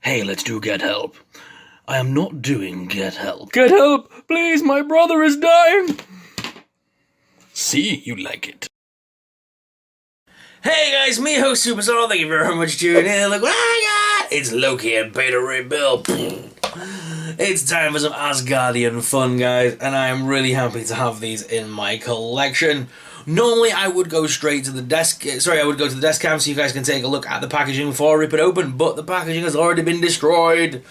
Hey, let's do Get Help. I am not doing Get Help. Get help! Please, my brother is dying! See, you like it. Hey guys, me host Superstar, thank you very much for tuning in. Look what I got! It's Loki and Beta Ray Bill. It's time for some Asgardian fun, guys, and I am really happy to have these in my collection. Normally I would go straight to the desk, I would go to the desk cam so you guys can take a look at the packaging before I rip it open, but the packaging has already been destroyed.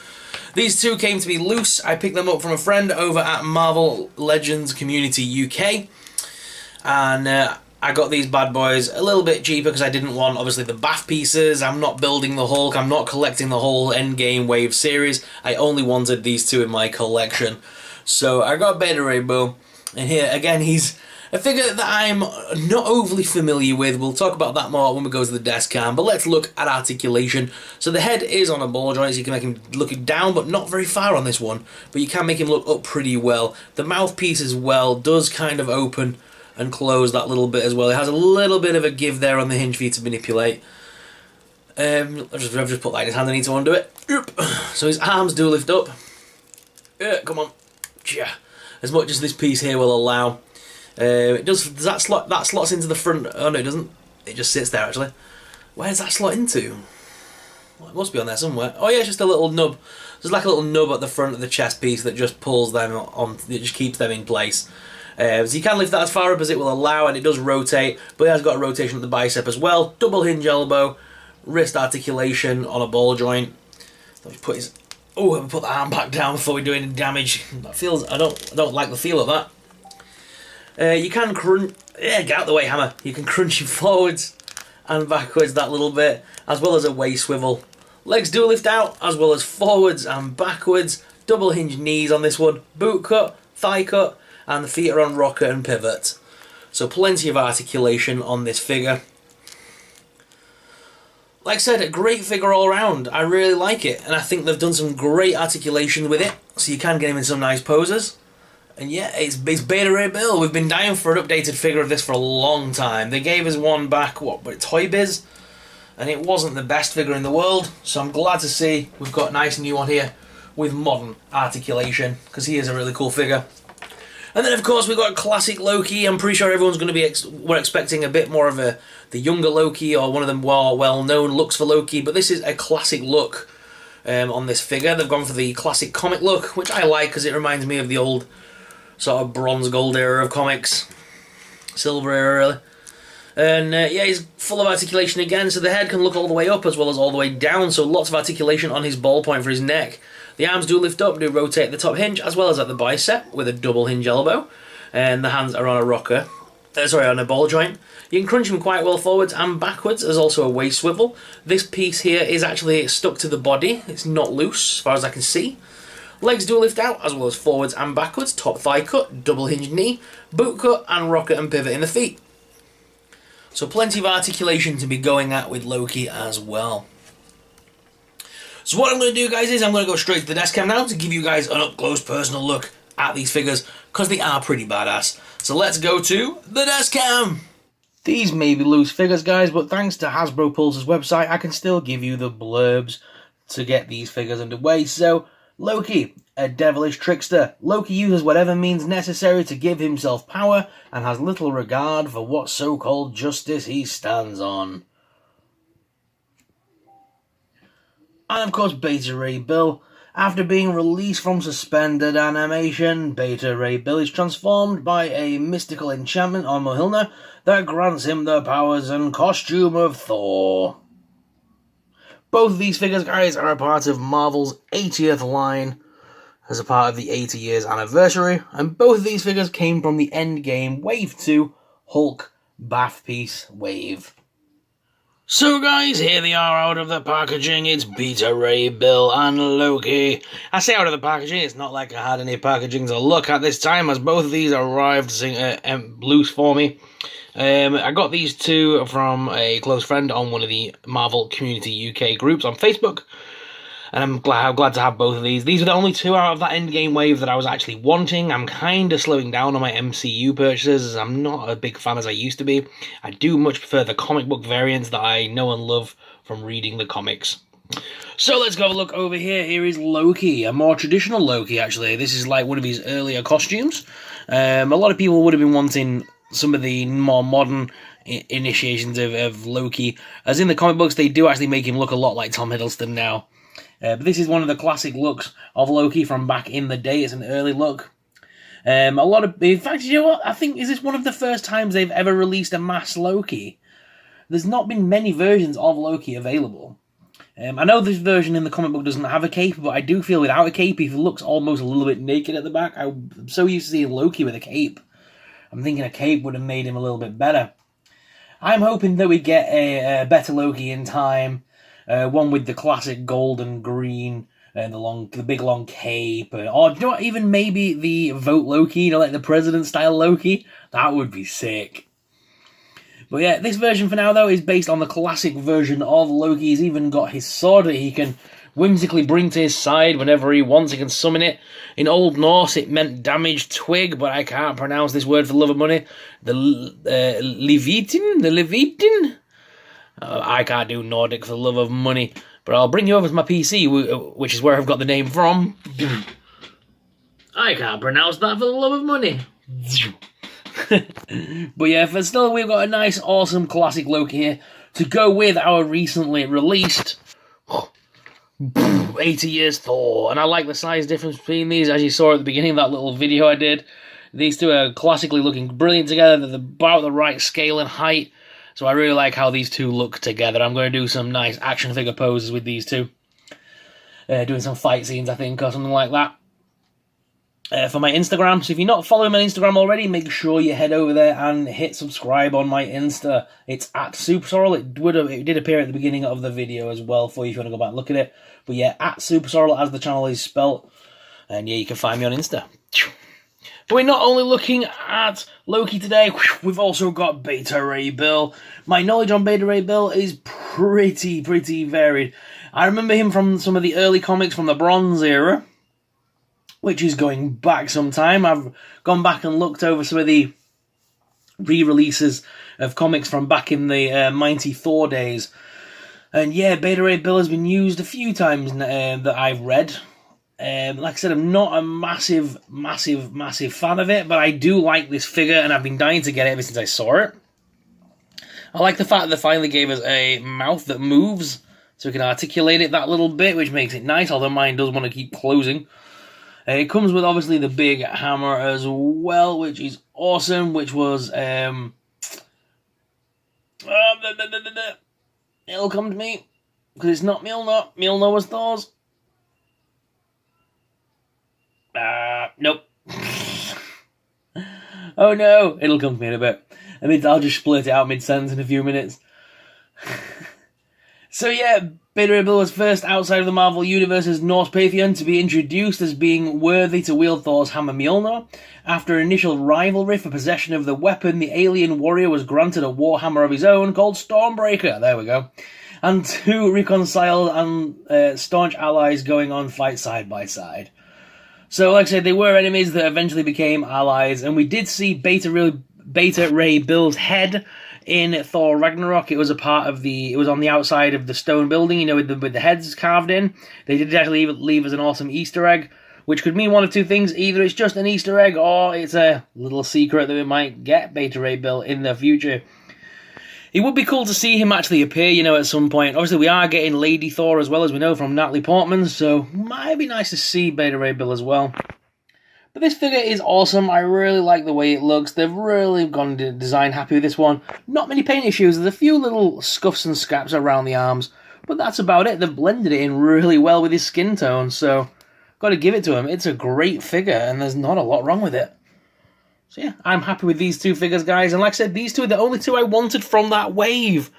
These two came to me loose. I picked them up from a friend over at Marvel Legends Community UK, and I got these bad boys a little bit cheaper because I didn't want, obviously, the BAF pieces. I'm not building the Hulk. I'm not collecting the whole Endgame wave series. I only wanted these two in my collection. So I got Beta Ray Bill, and here, again, he's a figure that I'm not overly familiar with. We'll talk about that more when we go to the desk cam, but let's look at Articulation. So the head is on a ball joint, so you can make him look down, but not very far on this one. But you can make him look up pretty well. The mouthpiece as well does kind of open and close that little bit as well. It has a little bit of a give there on the hinge for you to manipulate. I've just put that in his hand, I need to undo it. So his arms do lift up. Come on. Yeah. As much as this piece here will allow. It does that slots into the front. Oh no, it doesn't. It just sits there actually. Where does that slot into? Well, it must be on there somewhere. Oh yeah, it's just a little nub. There's like a little nub at the front of the chest piece that just pulls them on. It just keeps them in place. So you can lift that as far up as it will allow, and it does rotate, but it has got a rotation at the bicep as well. Double hinge elbow, wrist articulation on a ball joint. Let me put his. Oh, let me put the arm back down before we do any damage. That feels. I don't like the feel of that. You can crunch. Yeah, get out the way, hammer. You can crunch him forwards and backwards that little bit, as well as a waist swivel. Legs do lift out, as well as forwards and backwards. Double hinge knees on this one. Boot cut, thigh cut. And the feet are on rocker and pivot. So plenty of articulation on this figure. Like I said, a great figure all around. I really like it, and I think they've done some great articulation with it, so you can get him in some nice poses. And yeah, it's Beta Ray Bill. We've been dying for an updated figure of this for a long time. They gave us one back, Toy Biz? And it wasn't the best figure in the world, so I'm glad to see we've got a nice new one here with modern articulation, because he is a really cool figure. And then, of course, we've got classic Loki. I'm pretty sure everyone's going to be... we're expecting a bit more of the younger Loki, or one of the more well-known looks for Loki. But this is a classic look on this figure. They've gone for the classic comic look, which I like because it reminds me of the old sort of bronze gold era of comics. Silver era, really. And yeah, he's full of articulation again, so the head can look all the way up as well as all the way down. So lots of articulation on his ball point for his neck. The arms do lift up, do rotate the top hinge, as well as at the bicep with a double hinge elbow. And the hands are on a rocker. On a ball joint. You can crunch him quite well forwards and backwards. There's also a waist swivel. This piece here is actually stuck to the body. It's not loose, as far as I can see. Legs do lift out, as well as forwards and backwards. Top thigh cut, double hinge knee, boot cut, and rocker and pivot in the feet. So plenty of articulation to be going at with Loki as well. So what I'm going to do, guys, is I'm going to go straight to the desk cam now to give you guys an up-close personal look at these figures, because they are pretty badass. So let's go to the desk cam! These may be loose figures, guys, but thanks to Hasbro Pulse's website, I can still give you the blurbs to get these figures underway. So, Loki, a devilish trickster. Loki uses whatever means necessary to give himself power, and has little regard for what so-called justice he stands on. And of course, Beta Ray Bill. After being released from suspended animation, Beta Ray Bill is transformed by a mystical enchantment on Mjolnir that grants him the powers and costume of Thor. Both of these figures, guys, are a part of Marvel's 80th line as a part of the 80 years anniversary, and both of these figures came from the Endgame Wave 2 Hulk BAF piece wave. So guys, here they are out of the packaging. It's Beta Ray Bill and Loki. I say out of the packaging, it's not like I had any packaging to look at this time, as both of these arrived loose for me. I got these two from a close friend on one of the Marvel Community UK groups on Facebook. And I'm glad to have both of these. These are the only two out of that Endgame wave that I was actually wanting. I'm kind of slowing down on my MCU purchases, as I'm not a big fan as I used to be. I do much prefer the comic book variants that I know and love from reading the comics. So let's go have a look over here. Here is Loki, a more traditional Loki, actually. This is like one of his earlier costumes. A lot of people would have been wanting some of the more modern initiations of Loki. As in the comic books, they do actually make him look a lot like Tom Hiddleston now. But this is one of the classic looks of Loki from back in the day. It's an early look. In fact, you know what? I think, is this one of the first times they've ever released a mass Loki? There's not been many versions of Loki available. I know this version in the comic book doesn't have a cape, but I do feel without a cape, he looks almost a little bit naked at the back. I'm so used to seeing Loki with a cape. I'm thinking a cape would have made him a little bit better. I'm hoping that we get a better Loki in time. One with the classic gold and green, and the big long cape, or do you know what, even maybe the vote Loki, you know, like the president style Loki. That would be sick. But yeah, this version for now, though, is based on the classic version of Loki. He's even got his sword that he can whimsically bring to his side whenever he wants. He can summon it. In Old Norse, it meant damaged twig, but I can't pronounce this word for the love of money. The Levitin? I can't do Nordic for the love of money, but I'll bring you over to my PC, which is where I've got the name from. I can't pronounce that for the love of money. But yeah, for still, we've got a nice, awesome, classic Loki here to go with our recently released 80 Years Thor. And I like the size difference between these, as you saw at the beginning of that little video I did. These two are classically looking brilliant together. They're about the right scale and height. So I really like how these two look together. I'm going to do some nice action figure poses with these two. Doing some fight scenes, I think, or something like that. For my Instagram. So if you're not following my Instagram already, make sure you head over there and hit subscribe on my Insta. It's at SuperSorrel. It did appear at the beginning of the video as well for you if you want to go back and look at it. But yeah, at SuperSorrel as the channel is spelt. And yeah, you can find me on Insta. But we're not only looking at Loki today, we've also got Beta Ray Bill. My knowledge on Beta Ray Bill is pretty varied. I remember him from some of the early comics from the Bronze era, which is going back some time. I've gone back and looked over some of the re-releases of comics from back in the Mighty Thor days. And yeah, Beta Ray Bill has been used a few times that I've read. Like I said, I'm not a massive fan of it, but I do like this figure, and I've been dying to get it ever since I saw it. I like the fact that they finally gave us a mouth that moves, so we can articulate it that little bit, which makes it nice, although mine does want to keep closing. It comes with, obviously, the big hammer as well, which is awesome, which was, it'll come to me, because it's not Mjolnir. Mjolnir was Thor's. Nope. Oh no, it'll come to me in a bit. I'll just split it out mid-sentence in a few minutes. So yeah, Beta Ray Bill was first outside of the Marvel Universe's Norse pantheon to be introduced as being worthy to wield Thor's hammer Mjolnir. After an initial rivalry for possession of the weapon, the alien warrior was granted a warhammer of his own called Stormbreaker. There we go. And two reconciled and staunch allies going on fight side by side. So, like I said, they were enemies that eventually became allies, and we did see Beta Ray Bill's head in Thor Ragnarok. It was it was on the outside of the stone building, you know, with the heads carved in. They did actually leave as an awesome Easter egg, which could mean one of two things. Either it's just an Easter egg, or it's a little secret that we might get Beta Ray Bill in the future. It would be cool to see him actually appear, you know, at some point. Obviously, we are getting Lady Thor as well, as we know from Natalie Portman, so might be nice to see Beta Ray Bill as well. But this figure is awesome. I really like the way it looks. They've really gone to design happy with this one. Not many paint issues. There's a few little scuffs and scraps around the arms, but that's about it. They've blended it in really well with his skin tone, so got to give it to him. It's a great figure, and there's not a lot wrong with it. So yeah, I'm happy with these two figures, guys. And like I said, these two are the only two I wanted from that wave.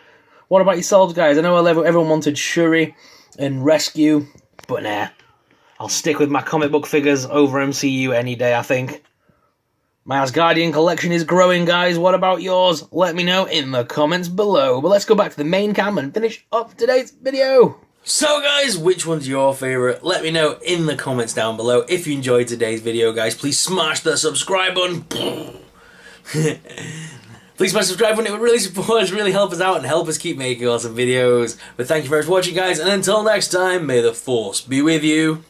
What about yourselves, guys? I know everyone wanted Shuri and Rescue, but nah. I'll stick with my comic book figures over MCU any day, I think. My Asgardian collection is growing, guys. What about yours? Let me know in the comments below. But let's go back to the main cam and finish up today's video. So guys, which one's your favourite? Let me know in the comments down below. If you enjoyed today's video, guys, please smash the subscribe button. Please smash subscribe when it would really support us, really help us out, and help us keep making awesome videos. But thank you very much for watching, guys, and until next time, may the Force be with you.